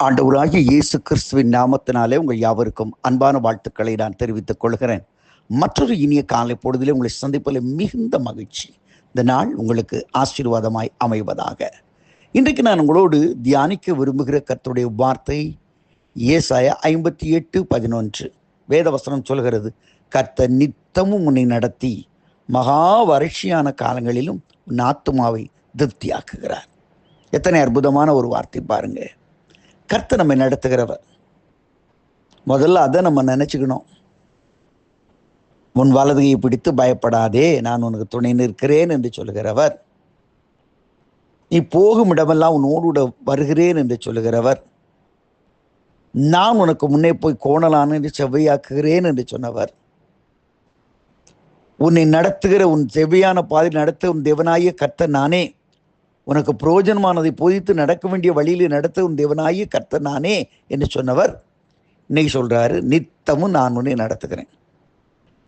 ஆண்டவராகிய இயேசு கிறிஸ்துவின் நாமத்தினாலே உங்கள் யாவருக்கும் அன்பான வாழ்த்துக்களை நான் தெரிவித்துக் கொள்கிறேன். மற்றொரு இனிய காலை பொழுதிலே உங்களை சந்திப்பதில் மிகுந்த மகிழ்ச்சி. இந்த நாள் உங்களுக்கு ஆசீர்வாதமாய் அமைவதாக. இன்றைக்கு நான் உங்களோடு தியானிக்க விரும்புகிற கர்த்தருடைய வார்த்தை ஏசாயா 58:11. வேதவசனம் சொல்கிறது, கர்த்தர் நித்தமும் உன்னை நடத்தி மகா வறட்சியான காலங்களிலும் உன் ஆத்துமாவை திருப்தியாக்குகிறார். எத்தனை அற்புதமான ஒரு வார்த்தை பாருங்க. கர்த்தர் நம்மை நடத்துகிறவர். முதல்ல அதை நம்ம நினைச்சுக்கணும். உன் வலதுகையை பிடித்து பயப்படாதே, நான் உனக்கு துணை நிற்கிறேன் என்று சொல்கிறவர். நீ போகும் இடமெல்லாம் உன்னோடு வருகிறேன் என்று சொல்கிறவர். நான் உனக்கு முன்னே போய் கோணலான என்று செவ்வையாக்குகிறேன் என்று சொன்னவர். உன்னை நடத்துகிற உன் செவ்வையான பாதையில் நடத்த உன் தேவனாகிய கர்த்தர் நானே. உனக்கு பிரயோஜனமானதை போதித்து நடக்க வேண்டிய வழியில் நடத்த உன் தேவனாகிய கர்த்தர் நானே என்று சொன்னவர் இன்னைக்கு சொல்றாரு, நித்தமும் நான் உன்னை நடத்துகிறேன்.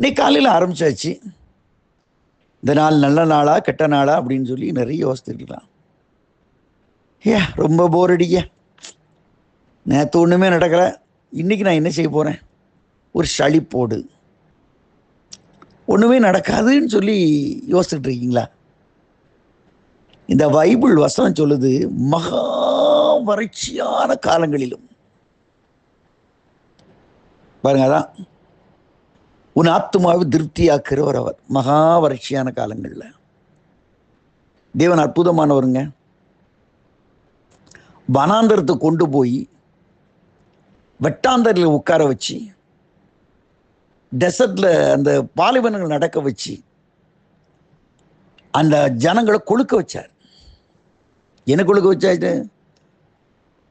இன்னைக்கு காலையில் ஆரம்பிச்சாச்சு. இந்த நாள் நல்ல நாளா கெட்ட நாளா அப்படின்னு சொல்லி நிறைய யோசித்துக்கலாம். ரொம்ப போர் அடிக்க, நேற்று ஒன்றுமே நடக்கல, இன்னைக்கு நான் என்ன செய்ய போறேன், ஒரு சளிப்போடு, ஒன்றுமே நடக்காதுன்னு சொல்லி யோசிச்சுட்டு இருக்கீங்களா? இந்த பைபிள் வசனம் சொல்லுது, மகா வறட்சியான காலங்களிலும் பாருங்க, அதான் உன் ஆத்துமாவை திருப்தியாக்குறவர் அவர். மகா வறட்சியான காலங்கள்ல தேவன் அற்புதமானவருங்க. வனாந்தரத்தை கொண்டு போய் வெட்டாந்தரில் உட்கார வச்சு, டெசர்ட்ல அந்த பாலைவனங்கள் நடக்க வச்சு அந்த ஜனங்களை கொழுக்க வச்சார். என்ன கொழுக்க வச்சாச்சு?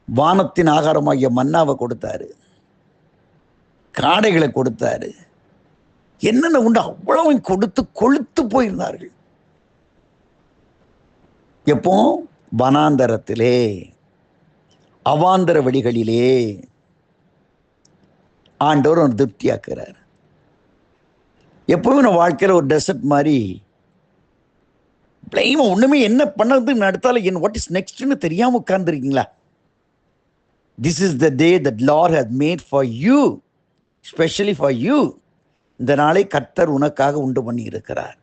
வானத்தின் ஆகாரமாகிய மன்னாவை கொடுத்தாரு, காடைகளை கொடுத்தாரு, என்னென்ன உண்டு அவ்வளவு கொடுத்து கொழுத்து போயிருந்தார்கள். எப்போ? வனாந்தரத்திலே, அவாந்தர வழிகளிலே ஆண்டவர் ஒரு திருப்தியாக்குறார். எப்பவுமே நம்ம வாழ்க்கையில் ஒரு டெசர்ட் மாதிரி பிளைமா ஒண்ணுமே என்ன பண்ணதுன்னு நடத்தாலும் என் வாட் இஸ் நெக்ஸ்ட்னு தெரியாம உட்கார்ந்துருக்கீங்களா? This is the day that Lord has made for you, specially for you. இந்த நாளை கர்த்தர் உனக்காக உண்டு பண்ணி இருக்கிறார்.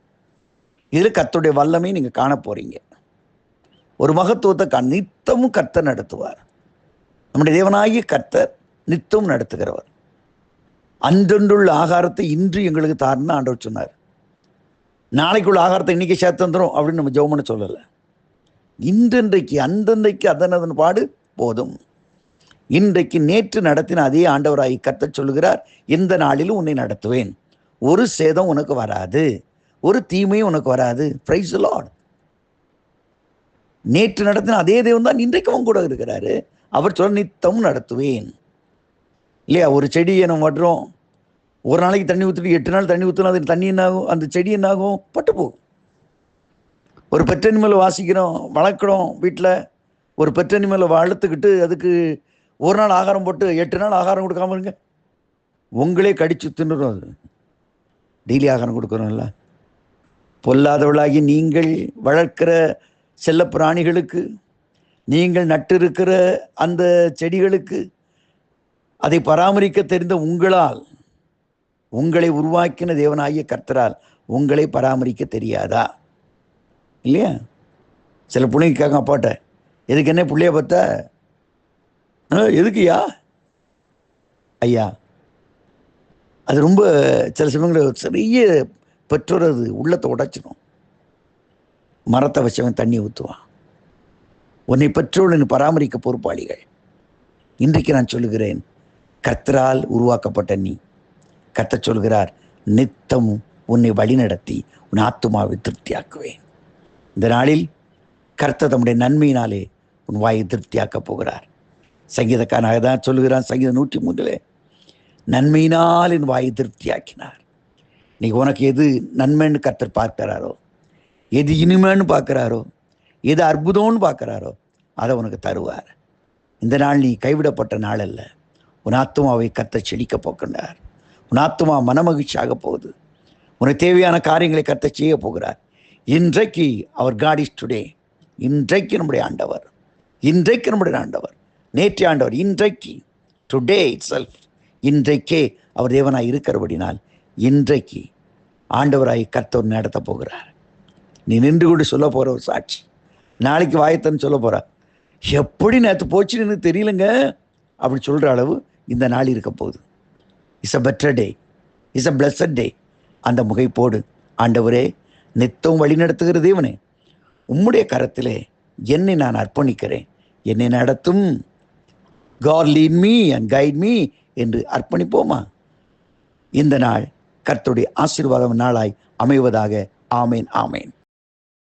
இதில் கர்த்தருடைய வல்லமை நீங்க காண போறீங்க. ஒரு மகத்துவத்தை நித்தமும் கர்த்தர் நடத்துவார். நம்முடைய தேவனாகிய கர்த்தர் நித்தமும் நடத்துகிறவர். அன்றொன்றுள்ள ஆகாரத்தை இன்று எங்களுக்கு தாருன்னு ஆண்டவர் சொன்னார். நாளைக்குள்ள ஆகாரத்தை இன்னைக்கு சேர்த்து தந்துடும் அப்படின்னு நம்ம ஜெபம்னு சொல்லலை. இன்றைக்கு அன்றன்றைக்கு அதன் பாடு போதும். இன்றைக்கு நேற்று நடத்தின அதே ஆண்டவராகி கர்த்தர் சொல்லுகிறார், இந்த நாளிலும் உன்னை நடத்துவேன், ஒரு சேதம் உனக்கு வராது, ஒரு தீமையும் உனக்கு வராது. Praise the Lord. நேற்று நடத்தின அதே தேவன் தான் இன்றைக்கும் கூட இருக்கிறாரு. அவர் சொல்ல நித்தமும் நடத்துவேன் இல்லையா? ஒரு செடியை நம்ம வட்டுறோம், ஒரு நாளைக்கு தண்ணி ஊற்றிட்டு 8 நாள் தண்ணி ஊற்றினா அது தண்ணி என்னாகும், அந்த செடி என்னாகும், பட்டு போகும். ஒரு பெட் அனிமலை வாசிக்கிறோம், வளர்க்குறோம் வீட்டில், ஒரு பெட் அனிமலை வளர்த்துக்கிட்டு அதுக்கு ஒரு நாள் ஆகாரம் போட்டு 8 நாள் ஆகாரம் கொடுக்காம இருங்க, உங்களே கடிச்சு தின்னுடும். அது டெய்லி ஆகாரம் கொடுக்குறோம்ல. பொல்லாதவளாகி நீங்கள் வளர்க்கிற செல்ல பிராணிகளுக்கு, நீங்கள் நட்டு இருக்கிற அந்த செடிகளுக்கு, அதை பராமரிக்க தெரிந்த உங்களால், உங்களை உருவாக்கின தேவனாகிய கர்த்தரால் உங்களை பராமரிக்க தெரியாதா? இல்லையா? சில பிள்ளைங்க கேட்க, அப்பாட்ட எதுக்கு என்ன பிள்ளைய பார்த்தா? எதுக்குயா ஐயா? அது ரொம்ப சில சமயங்கள் சிறிய பெற்றோர் அது உள்ளத்தை உடைச்சிடும். மரத்தை வச்சவன் தண்ணி ஊற்றுவான். உன்னை பெற்றோர் பராமரிக்க பொறுப்பாளிகள். இன்றைக்கு நான் சொல்லுகிறேன், கர்த்தரால் உருவாக்கப்பட்ட நீ, கர்த்தர் சொல்கிறார், நித்தமும் உன்னை வழி நடத்தி உன் ஆத்துமாவை திருப்தியாக்குவேன். இந்த நாளில் கர்த்தர் தம்முடைய நன்மையினாலே உன் வாயை திருப்தியாக்க போகிறார். சங்கீதக்காரனாக தான் சொல்லுகிறான், சங்கீதம் 103, நன்மையினால் என் வாயை திருப்தியாக்கினார். இன்னைக்கு உனக்கு எது நன்மைன்னு கர்த்தர் பார்க்கிறாரோ, எது இனிமைன்னு பார்க்கிறாரோ, எது அற்புதம்னு பார்க்கிறாரோ அதை உனக்கு தருவார். இந்த நாள் நீ கைவிடப்பட்ட நாள் அல்ல. உன் ஆத்துமாவை கர்த்தர் செழிக்க போக்கின்றார். உன் ஆத்துமா மனமகிழ்ச்சியாக போகுது. உனக்கு தேவையான காரியங்களை கர்த்தர் செய்ய போகிறார். இன்றைக்கு அவர் காட் இஸ் டுடே. இன்றைக்கு நம்முடைய ஆண்டவர், இன்றைக்கு நம்முடைய ஆண்டவர் நேற்று ஆண்டவர், இன்றைக்கு, டுடே இட் செல்ஃப், இன்றைக்கே அவர் தேவனாய் இருக்கிறபடினால் இன்றைக்கு ஆண்டவராய் கர்த்தர் நடத்த போகிறார். நீ நின்று கொண்டு சொல்ல போற ஒரு சாட்சி, நாளைக்கு வாயத்தன்னு சொல்ல போற, எப்படி நேற்று போச்சுன்னு தெரியலங்க அப்படி சொல்ற அளவு இந்த நாள் இருக்க போகுது. It's a better day, it's a blessed டே. அந்த முகைப்போடு, ஆண்டவரே நித்தம் வழி நடத்துகிற தேவனே, உம்முடைய கரத்திலே என்னை நான் அர்ப்பணிக்கிறேன், என்னை நடத்தும், God lead me and guide me என்று அர்ப்பணிப்போமா? இந்த நாள் கர்த்தருடைய ஆசீர்வாதம் நாளாய் அமைவதாக. ஆமேன், ஆமேன்.